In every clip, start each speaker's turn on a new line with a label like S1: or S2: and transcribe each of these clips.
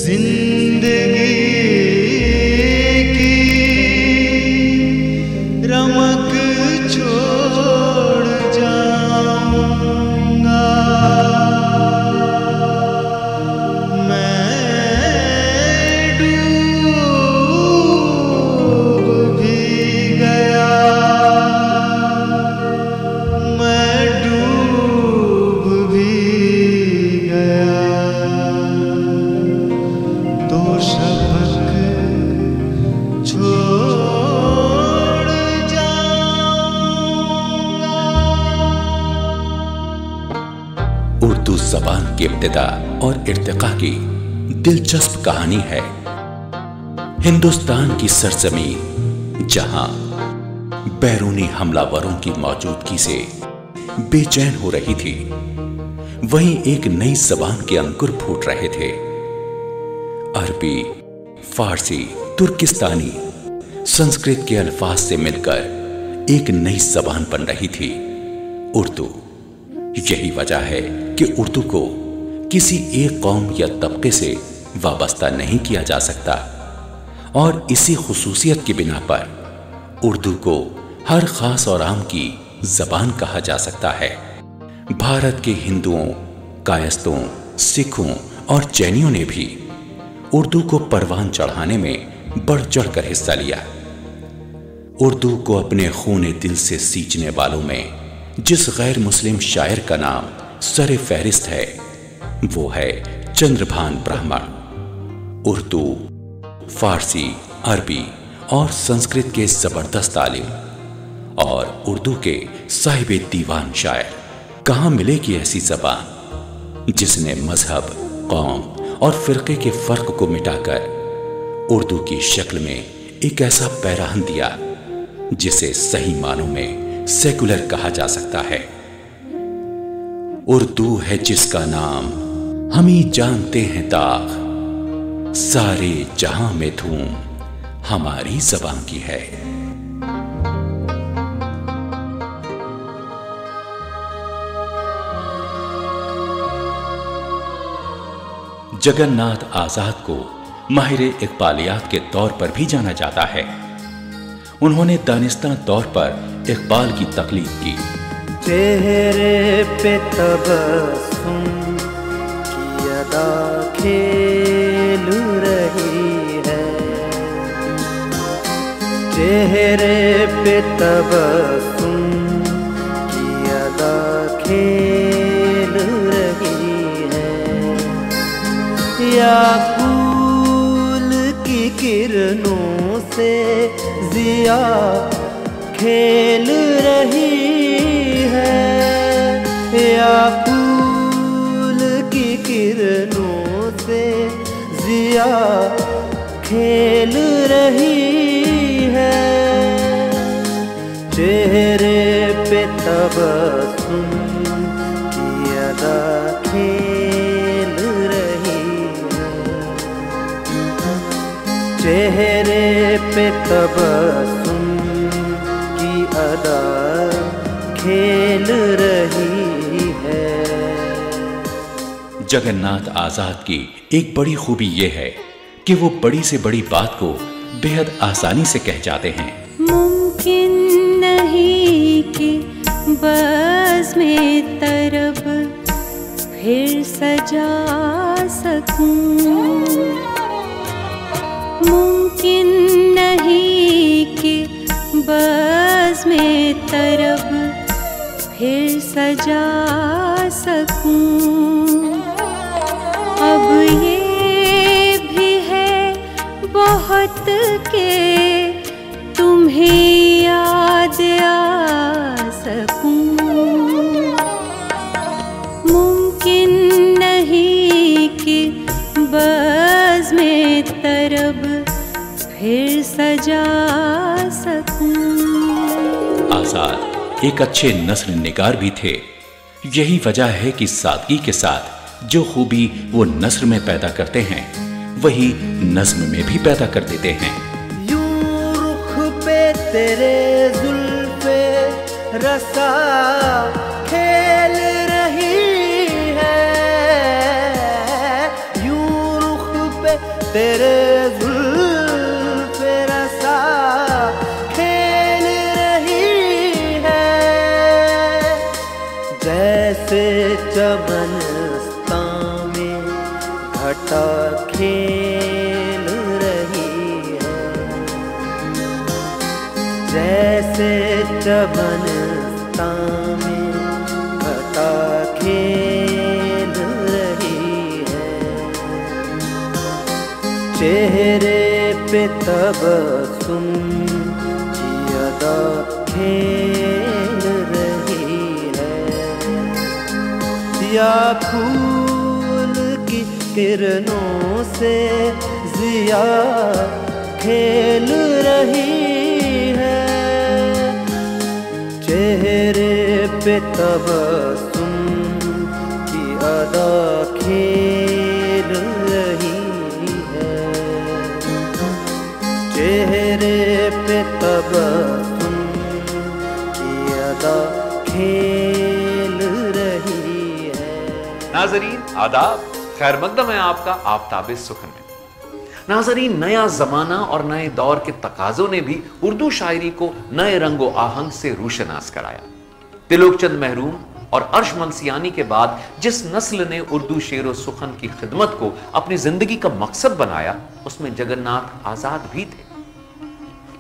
S1: जिंदगी की रमक छोड़ जाऊंगा मैं, डूब भी गया मैं, डूब भी गया तो शबक छोड़ जाऊंगा।
S2: उर्दू ज़बान की इब्तिदा और इर्तिका की दिलचस्प कहानी है। हिंदुस्तान की सरजमीं जहां बैरूनी हमलावरों की मौजूदगी से बेचैन हो रही थी, वहीं एक नई ज़बान के अंकुर फूट रहे थे। अरबी, फारसी, तुर्किस्तानी, संस्कृत के अल्फाज से मिलकर एक नई ज़बान बन रही थी, उर्दू। यही वजह है कि उर्दू को किसी एक कौम या तबके से वाबस्ता नहीं किया जा सकता, और इसी खुसूसियत की बिना पर उर्दू को हर खास और आम की ज़बान कहा जा सकता है। भारत के हिंदुओं, कायस्तों, सिखों और जैनियों ने भी उर्दू को परवान चढ़ाने में बढ़ चढ़कर हिस्सा लिया। उर्दू को अपने खूने दिल से सींचने वालों में जिस गैर मुस्लिम शायर का नाम सरे फहरिस्त है, वो है चंद्रभान ब्राह्मण। उर्दू, फारसी, अरबी और संस्कृत के जबरदस्त आलिम और उर्दू के साहिब दीवान शायर। कहाँ मिलेगी ऐसी ज़बान जिसने मजहब, कौम और फिरके के फर्क को मिटाकर उर्दू की शक्ल में एक ऐसा पैराहन दिया जिसे सही मानों में सेकुलर कहा जा सकता है। उर्दू है जिसका नाम हम ही जानते हैं दाग, सारे जहां में धूम हमारी ज़बान की है। जगन्नाथ आजाद को माहिर इक़बालियात के तौर पर भी जाना जाता है। उन्होंने दानिस्तां तौर पर इक़बाल की तक़लीद की।
S1: चेहरे पे तबस्सुम की अदा खेल रही है, चेहरे पे तबस्सुम की अदा खेल रही है, या फूल की किरणों से जिया खेल रही है, या फूल की किरणों से जिया खेल रही है, चेहरे पे तबस्सुम की अदा खेल रही है, चेहरे पे तबस्सुम की अदा खेल रही है।
S2: जगन्नाथ आजाद की एक बड़ी खूबी यह है कि वो बड़ी से बड़ी बात को बेहद आसानी से कह जाते हैं।
S3: मुमकिन नहीं कि बज़्म तरब फिर सजा सकूं, मुमकिन नहीं कि बज़्म तरब फिर सजा सकूं। अब ये भी है बहुत के तुम्हें याद आ सकूं, मुमकिन नहीं कि बज़्म तरब फिर सजा सकूं।
S2: आजाद एक अच्छे नस्ल निगार भी थे। यही वजह है कि सादगी के साथ जो खूबी वो नस्र में पैदा करते हैं, वही नज़्म में भी पैदा कर देते हैं।
S1: यूं रुख पे तेरे जुल्फे रसा खेल रही है, यूं रुख पे तेरे जुल्फ़े रसा खेल रही है, जैसे चमनस्तां में घटा खेल रही है, जैसे चमनस्तां में घटा खेल रही है। चेहरे पे तबस्सुम की अदा खेल रही है, या फूल की किरणों से ज़िया खेल रही है, चेहरे पे तबस्सुम की अदा खेल रही है, चेहरे पे तबस्सुम की अदा खेल रही है।
S4: नाज़रीन आदाब, खैर मकदम है आपका आफ्ताब सुखन में। नाज़रीन, नया ज़माना और नए दौर के तकाज़ों ने भी उर्दू शायरी को नए रंगो आहंग से रूशनास कराया। तिलोकचंद महरूम और अर्श मंसियानी के बाद जिस नस्ल ने उर्दू शेर व सुखन की खिदमत को अपनी जिंदगी का मकसद बनाया, उसमें जगन्नाथ आजाद भी थे।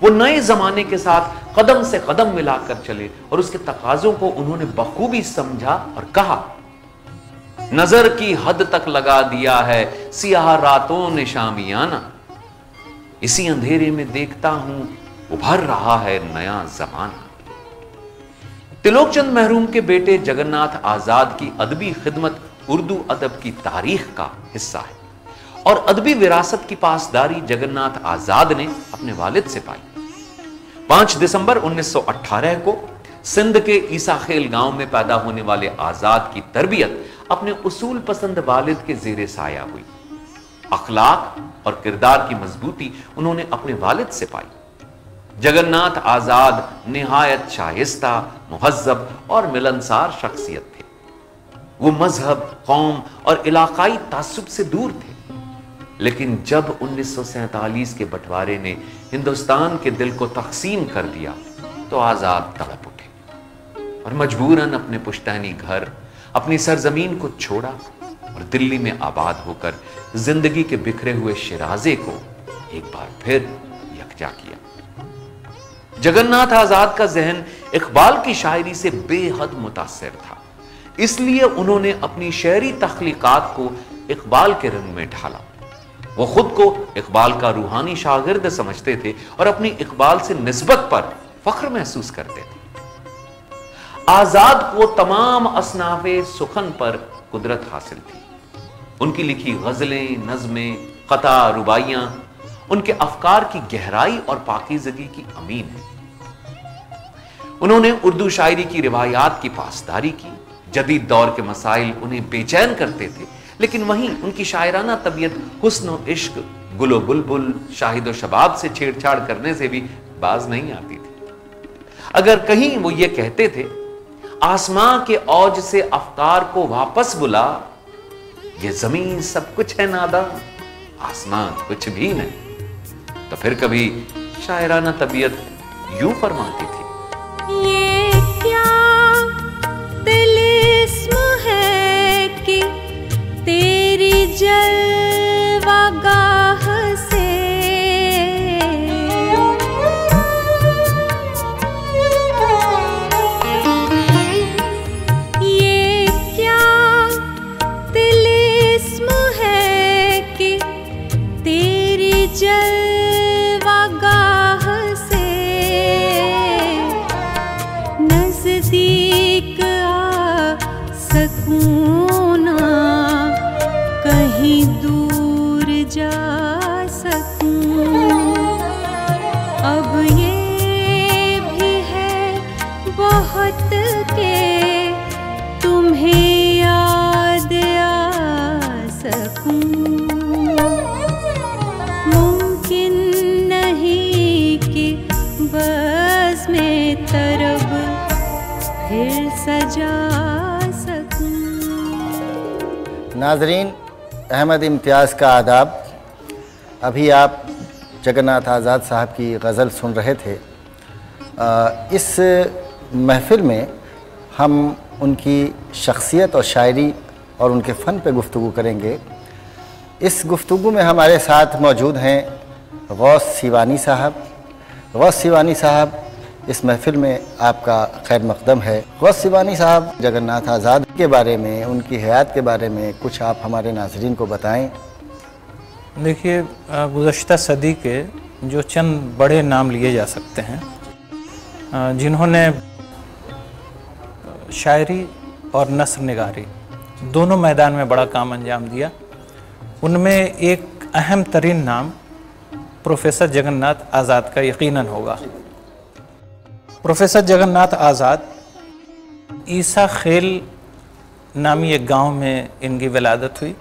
S4: वो नए जमाने के साथ कदम से कदम मिलाकर चले और उसके तकाज़ों को उन्होंने बखूबी समझा और कहा, नजर की हद तक लगा दिया है सियाह रातों ने शामियाना, इसी अंधेरे में देखता हूं उभर रहा है नया जमाना। तिलोकचंद महरूम के बेटे जगन्नाथ आजाद की अदबी खिदमत उर्दू अदब की तारीख का हिस्सा है और अदबी विरासत की पासदारी जगन्नाथ आजाद ने अपने वालिद से पाई। 5 दिसंबर 1918 को सिंध के ईसाखेल गांव में पैदा होने वाले आजाद की तरबियत अपने उसूल पसंद वालिद के ज़ेरे साया हुई। अखलाक और किरदार की मजबूती उन्होंने अपने वालिद से पाई। जगन्नाथ आजाद निहायत शाइस्ता, मुहज्जब और मिलनसार शख्सियत थे। वो मजहब, कौम और इलाकाई तासुब से दूर थे, लेकिन जब 1947 के बंटवारे ने हिंदुस्तान के दिल को तकसीम कर दिया तो आजाद तड़प उठे और मजबूरन अपने पुश्तैनी घर, अपनी सरजमीन को छोड़ा और दिल्ली में आबाद होकर जिंदगी के बिखरे हुए शिराजे को एक बार फिर यकजा किया। जगन्नाथ आजाद का जहन इकबाल की शायरी से बेहद मुतासिर था, इसलिए उन्होंने अपनी शेरी तख्लीकात को इकबाल के रंग में ढाला। वो खुद को इकबाल का रूहानी शागिर्द समझते थे और अपनी इकबाल से निस्बत पर फख्र महसूस करते थे। आजाद को तमाम असनाफे सुखन पर कुदरत हासिल थी। उनकी लिखी गजलें, नज़में, कता, रुबाइयां उनके अफकार की गहराई और पाकीज़गी की अमीन है। उन्होंने उर्दू शायरी की रिवायात की पासदारी की। जदीद दौर के मसाइल उन्हें बेचैन करते थे, लेकिन वहीं उनकी शायराना तबीयत हुस्न व इश्क, गुलो बुलबुल, शाहिद व शबाब से छेड़छाड़ करने से भी बाज नहीं आती थी। अगर कहीं वो ये कहते थे, आसमां के औज से अफकार को वापस बुला, ये जमीन सब कुछ है नादा, आसमां कुछ भी नहीं, तो फिर कभी शायराना तबीयत यूं फरमाती थी,
S3: ये क्या तिलिस्म है कि तेरी जलवागाह से ये क्या तिलिस्म है कि तेरी जलवागाह से नजदीक आ सकूं ना, कहीं दूर जा सकूं। अब ये भी है बहुत के तुम्हें याद आ सकूं। मुमकिन नहीं कि बस में तरब फिर सजा सकूं।
S5: नाजरीन, अहमद इम्तियाज़ का आदाब। अभी आप जगन्नाथ आज़ाद साहब की गज़ल सुन रहे थे। इस महफ़िल में हम उनकी शख्सियत और शायरी और उनके फ़न पे गुफ्तगू करेंगे। इस गुफ्तगू में हमारे साथ मौजूद हैं गौस सिवानी साहब। गौस सिवानी साहब, इस महफ़िल में आपका खैर मक़दम है। गौस सिवानी साहब, जगन्नाथ आज़ाद के बारे में, उनकी हयात के बारे में कुछ आप हमारे नाज़रीन को बताएं।
S6: देखिए, गुज़श्ता सदी के जो चंद बड़े नाम लिए जा सकते हैं जिन्होंने शायरी और नस्र निगारी दोनों मैदान में बड़ा काम अंजाम दिया, उनमें एक अहम तरीन नाम प्रोफेसर जगन्नाथ आज़ाद का यकीनन होगा। प्रोफेसर जगन्नाथ आज़ाद ईसा खेल नामी एक गांव में इनकी विलादत हुई,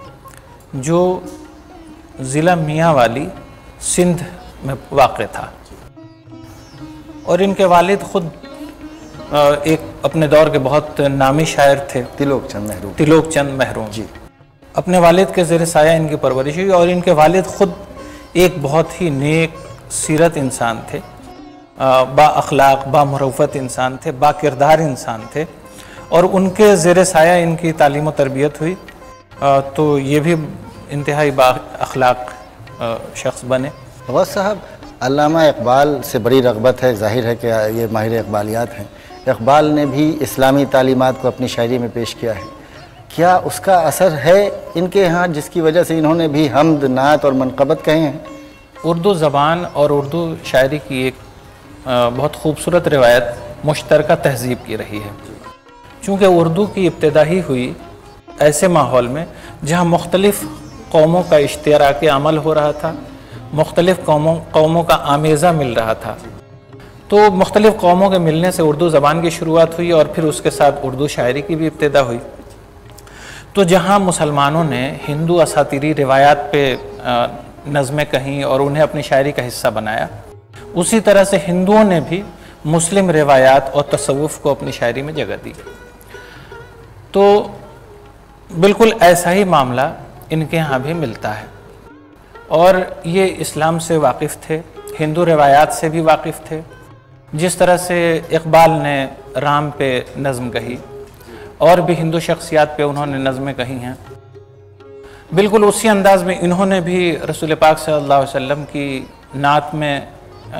S6: जो ज़िला मियांवाली सिंध में वाक़ था। और इनके वालिद ख़ुद एक अपने दौर के बहुत नामी शायर थे, तिलोक चंद महरूम जी। अपने वालिद के ज़ेर साया इनकी परवरिश हुई और इनके वालिद ख़ुद एक बहुत ही नेक सीरत इंसान थे, बा अखलाक, बा मुरव्वत इंसान थे, बा किरदार इंसान थे, और उनके ज़ेर साया इनकी तालीम व तरबियत हुई। तो ये भी इंतहाई बा अखलाक शख्स बने।
S5: गौस साहब, अल्लामा इकबाल से बड़ी रग़बत है, ज़ाहिर है कि ये माहिर इकबालियात हैं। इकबाल ने भी इस्लामी तालीमात को अपनी शायरी में पेश किया है। क्या उसका असर है इनके यहाँ, जिसकी वजह से इन्होंने भी हम्द, नात और मनक़बत कहे हैं?
S6: उर्दू ज़बान और उर्दू शायरी की एक बहुत खूबसूरत रिवायत मुश्तरका तहज़ीब की रही है। चूँकि उर्दू की इब्तिदा ही हुई ऐसे माहौल में जहाँ मुख्तलिफ़ कौमों का इश्तिराक अमल हो रहा था, मुख्तलिफ़ कौमों का आमेज़ा मिल रहा था। तो मुख्तलिफ़ कौमों के मिलने से उर्दू ज़बान की शुरुआत हुई और फिर उसके साथ उर्दू शायरी की भी इब्तिदा हुई। तो जहाँ मुसलमानों ने हिंदू असातीरी रिवायात पे नज़में कहीं और उन्हें अपनी शायरी का हिस्सा बनाया, उसी तरह से हिंदुओं ने भी मुस्लिम रिवायात और तसव्वुफ़ को अपनी शायरी में जगह दी। तो बिल्कुल ऐसा ही मामला इनके यहाँ भी मिलता है। और ये इस्लाम से वाकिफ़ थे, हिंदू रिवायात से भी वाकिफ़ थे। जिस तरह से इकबाल ने राम पे नज़म कही और भी हिंदू शख्सियात पे उन्होंने नज़में कही हैं, बिल्कुल उसी अंदाज़ में इन्होंने भी रसूल पाक सल्लल्लाहु अलैहि वसल्लम की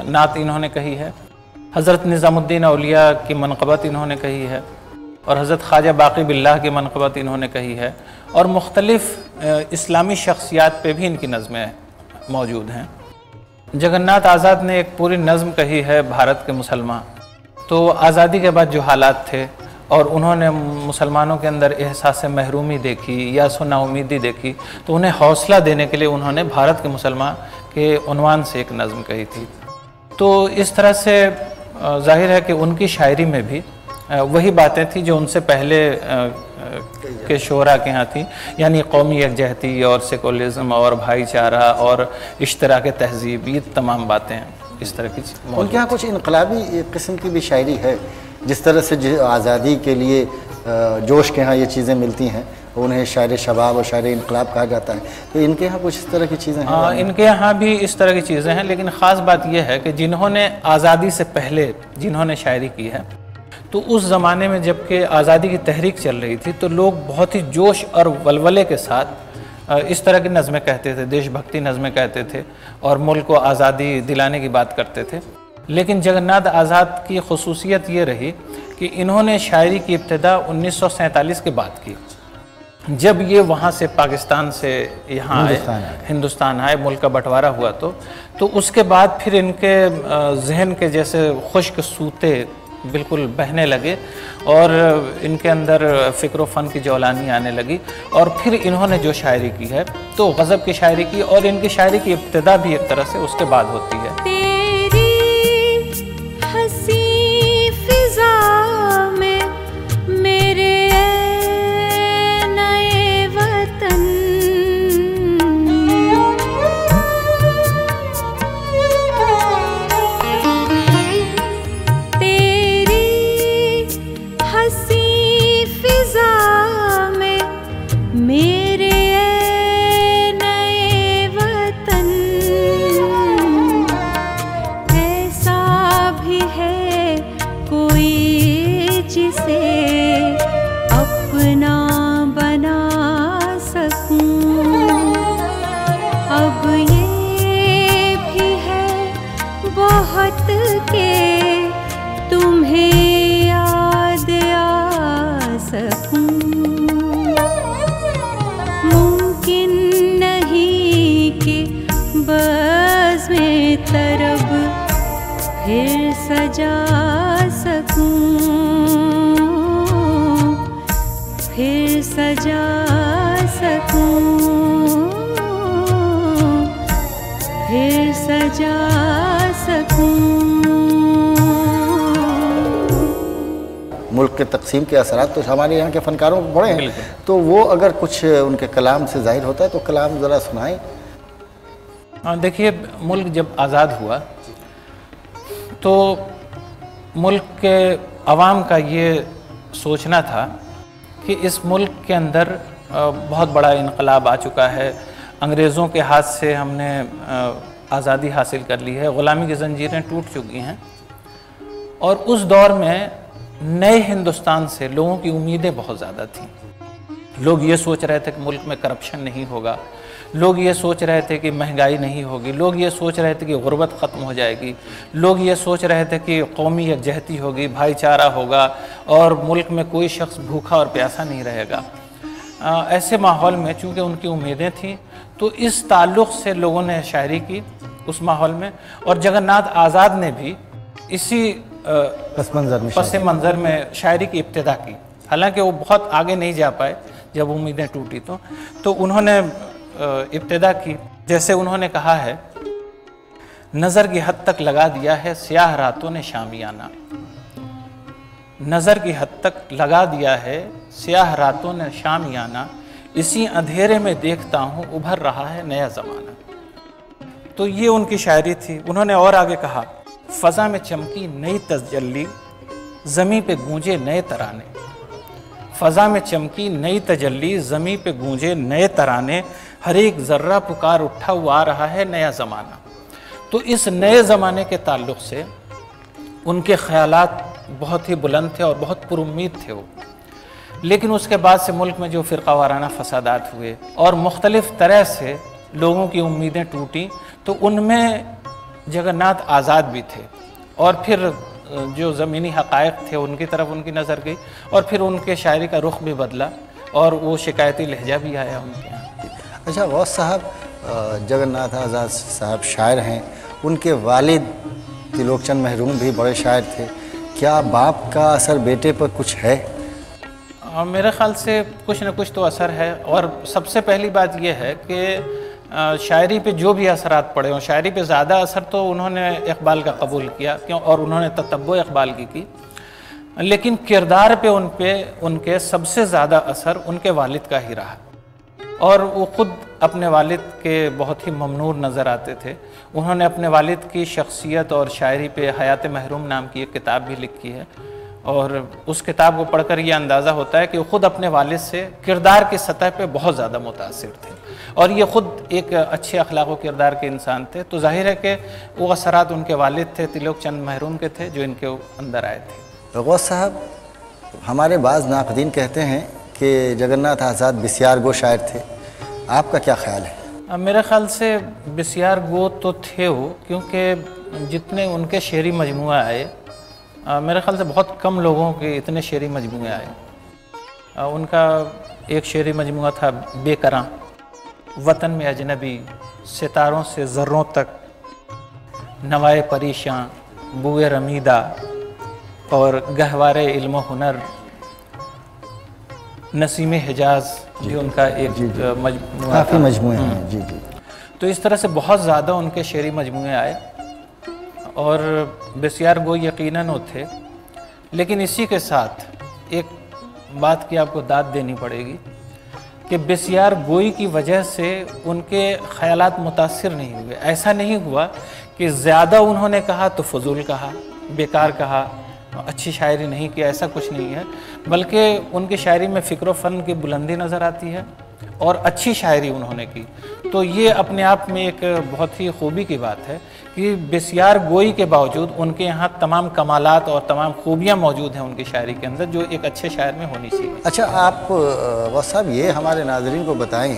S6: नात इन्होंने कही है। हज़रत निज़ामुद्दीन औलिया की मनक़बत इन्होंने कही है और हज़रत ख्वाजा बाक़ी बिल्लाह की मनक़बत इन्होंने कही है, और मुख्तलिफ़ इस्लामी शख्सियात पे भी इनकी नज़में मौजूद हैं। जगन्नाथ आज़ाद ने एक पूरी नज़म कही है भारत के मुसलमान। तो आज़ादी के बाद जो हालात थे और उन्होंने मुसलमानों के अंदर एहसास महरूमी देखी या नाउमीदी देखी, तो उन्हें हौसला देने के लिए उन्होंने भारत के मुसलमान के उन्वान से एक नज़म कही थी। तो इस तरह से ज़ाहिर है कि उनकी शायरी में भी वही बातें थी जो उनसे पहले के शोरा के यहाँ थी, यानी कौमी यकजहती और सेकुलरिज़म और भाईचारा और इश्तराक तहज़ीब, ये तमाम बातें इस तरह की।
S5: उनके यहाँ कुछ इनकलाबी किस्म की भी शायरी है, जिस तरह से आज़ादी के लिए जोश के यहाँ ये चीज़ें मिलती हैं, उन्हें शायर शबाब और शायर इनकलाब कहा जाता है। तो इनके यहाँ कुछ इस तरह की चीज़ें हैं?
S6: इनके यहाँ भी इस तरह की चीज़ें हैं, लेकिन ख़ास बात यह है कि जिन्होंने आज़ादी से पहले जिन्होंने शायरी की है, तो उस ज़माने में जबकि आज़ादी की तहरीक चल रही थी, तो लोग बहुत ही जोश और वलवले के साथ इस तरह की नज़में कहते थे, देशभक्ति नज़में कहते थे और मुल्क को आज़ादी दिलाने की बात करते थे। लेकिन जगन्नाथ आज़ाद की ख़ुसूसियत ये रही कि इन्होंने शायरी की इब्तिदा 1947 के बाद की, जब ये वहाँ से पाकिस्तान से यहाँ आए, हिंदुस्तान आए, मुल्क का बंटवारा हुआ। तो उसके बाद फिर इनके जहन के जैसे खुश्क सूते बिल्कुल बहने लगे और इनके अंदर फ़िक्र फ़न की जौलानी आने लगी, और फिर इन्होंने जो शायरी की है तो गज़ब की शायरी की, और इनकी शायरी की इब्तिदा भी एक तरह से उसके बाद होती है।
S3: तेरी हंसी फिज़ा में मेरे नए वतन, मेरे नए वतन फिर सजा सकूं, फिर सजा सकूं, फिर सजा सकूं।
S5: मुल्क के तकसीम के असरात तो हमारे यहाँ के फ़नकारों को पड़े हैं, तो वो अगर कुछ उनके कलाम से ज़ाहिर होता है तो कलाम ज़रा सुनाएं।
S6: देखिए, मुल्क जब आज़ाद हुआ तो मुल्क के अवाम का ये सोचना था कि इस मुल्क के अंदर बहुत बड़ा इनकलाब आ चुका है, अंग्रेज़ों के हाथ से हमने आज़ादी हासिल कर ली है, ग़ुलामी की ज़ंजीरें टूट चुकी हैं। और उस दौर में नए हिंदुस्तान से लोगों की उम्मीदें बहुत ज़्यादा थीं। लोग ये सोच रहे थे कि मुल्क में करप्शन नहीं होगा, लोग ये सोच रहे थे कि महंगाई नहीं होगी, लोग ये सोच रहे थे कि गुर्बत ख़त्म हो जाएगी, लोग ये सोच रहे थे कि कौमी यकजहती होगी, भाईचारा होगा और मुल्क में कोई शख्स भूखा और प्यासा नहीं रहेगा। ऐसे माहौल में चूँकि उनकी उम्मीदें थीं तो इस ताल्लुक़ से लोगों ने शायरी की उस माहौल में, और जगन्नाथ आज़ाद ने भी इसी पस मंज़र में शायरी की इब्तिदा की। हालांकि वो बहुत आगे नहीं जा पाए जब उम्मीदें टूटी तो उन्होंने इब्तिदा की। जैसे उन्होंने कहा है, नज़र की हद तक लगा दिया है स्याह रातों ने शामियाना, नज़र की हद तक लगा दिया है स्याह रातों ने शामियाना, इसी अंधेरे में देखता हूँ उभर रहा है नया ज़माना। तो ये उनकी शायरी थी। उन्होंने और आगे कहा, फ़ज़ा में चमकी नई तजल्ली, ज़मीं पे गूंजे नए तराने, फ़ज़ा में चमकी नई तजल्ली, ज़मीं पे गूंजे नए तराने, हर एक ज़र्रा पुकार उठा हुआ आ रहा है नया ज़माना। तो इस नए ज़माने के ताल्लुक़ से उनके ख़यालात बहुत ही बुलंद थे और बहुत पुरुम्मीद थे वो। लेकिन उसके बाद से मुल्क में जो फ़िरका वाराना फ़सादात हुए और मुख्तलिफ़ तरह से लोगों की उम्मीदें टूटी, तो उनमें जगन्नाथ आज़ाद भी थे। और फिर जो ज़मीनी हक़ाइक़ थे उनकी तरफ उनकी नज़र गई और फिर उनके शायरी का रुख भी बदला और वो शिकायती लहजा भी आया उनके यहाँ।
S5: अच्छा गौस साहब, जगन्नाथ आज़ाद साहब शायर हैं, उनके वालिद तिलोकचंद महरूम भी बड़े शायर थे। क्या बाप का असर बेटे पर कुछ है?
S6: मेरे ख़्याल से कुछ न कुछ तो असर है। और सबसे पहली बात यह है कि शायरी पे जो भी असरात पड़े हों, शायरी पे ज़्यादा असर तो उन्होंने इक़बाल का कबूल किया क्यों, और उन्होंने ततब्बो इक़बाल की, लेकिन किरदार पे उनके सबसे ज़्यादा असर उनके वालिद का ही रहा। और वो ख़ुद अपने वालिद के बहुत ही ममनूर नज़र आते थे। उन्होंने अपने वालिद की शख्सियत और शायरी पे हयात महरूम नाम की एक किताब भी लिखी है, और उस किताब को पढ़कर ये अंदाज़ा होता है कि वो ख़ुद अपने वालिद से किरदार की सतह पे बहुत ज़्यादा मुतासिर थे और ये ख़ुद एक अच्छे अखलाक़ व किरदार के इंसान थे। तो ज़ाहिर है कि वो असरात उनके वालिद थे, तिलोकचंद महरूम के थे, जो इनके अंदर आए थे।
S5: गौस साहब, हमारे बाज़ नाक़दीन कहते हैं कि जगन्नाथ आज़ाद बिस्यार गो शायर थे, आपका क्या ख्याल है?
S6: मेरे ख़्याल से बिस्यार गो तो थे वो, क्योंकि जितने उनके शेरी मजमुआ आए, मेरे ख़्याल से बहुत कम लोगों के इतने शेरी मजमुए आए। उनका एक शेरी मजमुआ था बेकरां, वतन में अजनबी, सितारों से ज़र्रों तक, नवाए परेशां, बुए रमीदा और गहवारे इल्म हुनर, नसीम हिजाज भी उनका एक मजमुआ,
S5: काफ़ी मजमुए हैं। जी जी।
S6: तो इस तरह से बहुत ज़्यादा उनके शेरी मजमुए आए और बिस्यार गो यकीनन वो थे। लेकिन इसी के साथ एक बात की आपको दाद देनी पड़ेगी कि बिस्यार गोई की वजह से उनके ख़यालात मुतासिर नहीं हुए। ऐसा नहीं हुआ कि ज़्यादा उन्होंने कहा तो फजूल कहा, बेकार कहा, अच्छी शायरी नहीं की, ऐसा कुछ नहीं है। बल्कि उनकी शायरी में फ़िक्र फ़न की बुलंदी नज़र आती है और अच्छी शायरी उन्होंने की। तो ये अपने आप में एक बहुत ही खूबी की बात है कि बिस्यार गोई के बावजूद उनके यहाँ तमाम कमालात और तमाम खूबियाँ मौजूद हैं उनकी शायरी के अंदर, जो एक अच्छे शायर में होनी चाहिए।
S5: अच्छा, आप गौस साहब ये हमारे नाज़रीन को बताएं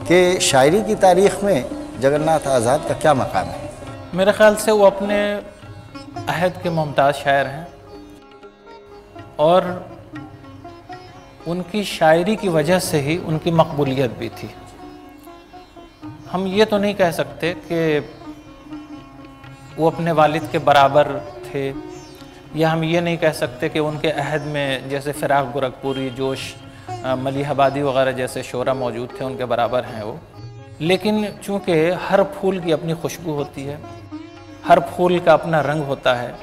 S5: कि शायरी की तारीख़ में जगन्नाथ आज़ाद का क्या मकाम है?
S6: मेरे ख़्याल से वो अपने अहद के मुमताज़ शायर हैं और उनकी शायरी की वजह से ही उनकी मकबूलियत भी थी। हम ये तो नहीं कह सकते कि वो अपने वालिद के बराबर थे, या हम ये नहीं कह सकते कि उनके अहद में जैसे फ़िराक गोरखपुरी, जोश, मलिहाबादी वगैरह जैसे शोरा मौजूद थे, उनके बराबर हैं वो। लेकिन चूँकि हर फूल की अपनी खुशबू होती है, हर फूल का अपना रंग होता है,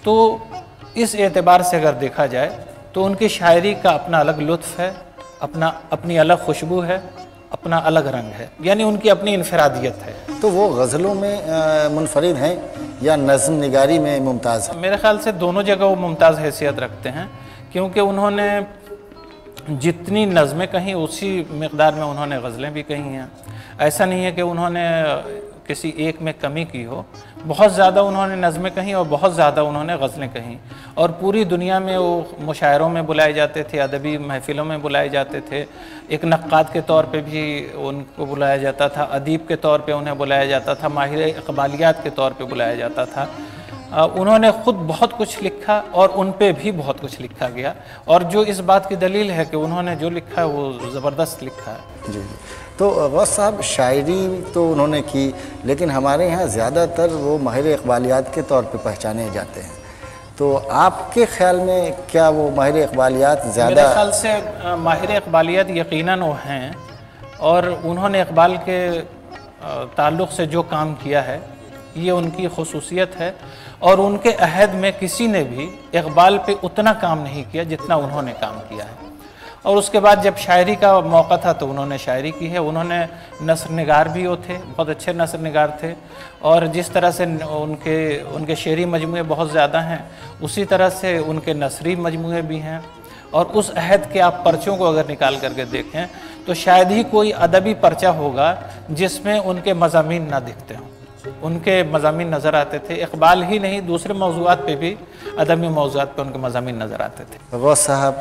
S6: तो इस एतबार से अगर देखा जाए तो उनकी शायरी का अपना अलग लुत्फ़ है, अपनी अलग खुशबू है, अपना अलग रंग है, यानी उनकी अपनी इनफरादियत है।
S5: तो वो गज़लों में मुनफरिद हैं या नज़्म निगारी में मुमताज़ हैं?
S6: मेरे ख़्याल से दोनों जगह वो मुमताज़ हैसियत रखते हैं, क्योंकि उन्होंने जितनी नज़में कहीं उसी मकदार में उन्होंने गज़लें भी कही हैं। ऐसा नहीं है कि उन्होंने किसी एक में कमी की हो, बहुत ज़्यादा उन्होंने नज़में कहीं और बहुत ज़्यादा उन्होंने गज़लें कहीं, और पूरी दुनिया में वो मुशायरों में बुलाए जाते थे, अदबी महफ़िलों में बुलाए जाते थे। एक नक्काद के तौर पे भी उनको बुलाया जाता था, अदीब के तौर पे उन्हें बुलाया जाता था, माहिर इक़बालियात के तौर पे बुलाया जाता था। उन्होंने ख़ुद बहुत कुछ लिखा और उन पे भी बहुत कुछ लिखा गया, और जो इस बात की दलील है कि उन्होंने जो लिखा है वो ज़बरदस्त लिखा है।
S5: जी जी। तो गौस साहब, शायरी तो उन्होंने की, लेकिन हमारे यहाँ ज़्यादातर वो माहिर इक़बालियात के तौर पे पहचाने जाते हैं। तो आपके ख़्याल में क्या वो माहिर इक़बालियात ज़्यादा?
S6: मेरे ख़्याल से माहिर इक़बालियात यकीनन वो हैं, और उन्होंने इक़बाल के ताल्लुक़ से जो काम किया है ये उनकी खुसूसियत है, और उनके अहद में किसी ने भी इक़बाल पे उतना काम नहीं किया जितना उन्होंने काम किया है। और उसके बाद जब शायरी का मौका था तो उन्होंने शायरी की है। उन्होंने नस्र निगार भी वो थे, बहुत अच्छे नस्र निगार थे, और जिस तरह से उनके शेरी मजमूए बहुत ज़्यादा हैं, उसी तरह से उनके नसरी मजमूए भी हैं। और उस अहद के आप पर्चों को अगर निकाल करके देखें तो शायद ही कोई अदबी पर्चा होगा जिसमें उनके मज़ामीन ना दिखते हों। उनके मज़ामीन नज़र आते थे, इक़बाल ही नहीं दूसरे मौज़ूआत पे भी, अदबी मौज़ूआत पे उनके मज़ामीन नज़र आते थे।
S5: गौस साहब,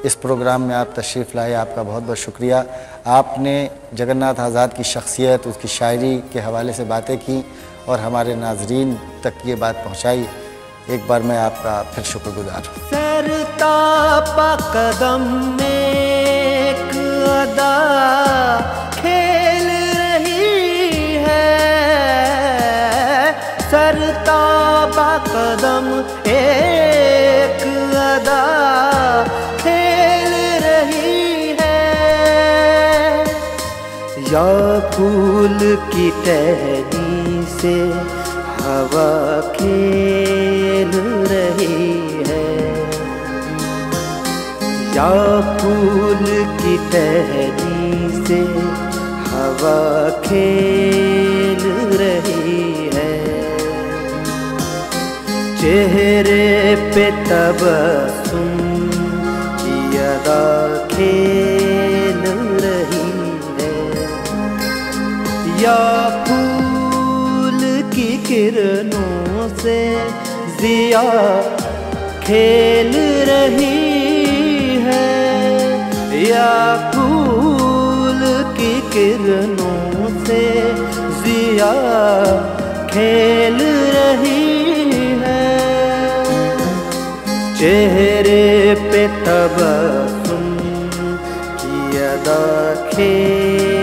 S5: इस प्रोग्राम में आप तशरीफ़ लाए, आपका बहुत बहुत शुक्रिया। आपने जगन्नाथ आज़ाद की शख्सियत, उसकी शायरी के हवाले से बातें की और हमारे नाजरीन तक ये बात पहुँचाई। एक बार मैं आपका फिर शुक्रगुजार हूँ।
S1: सरतापा कदम में एक अदा खेल रही है, सरतापा कदम एक अदा खेल रही है, या फूल की टहनी से हवा खेल रही है, या फूल की टहनी से हवा खेल रही है, चेहरे पे तबस्सुम की अदा खेल रही है, या फूल की किरणों से ज़िया खेल रही है, या फूल की किरणों से ज़िया खेल रही है, चेहरे पे तबस्सुम की अदा खेल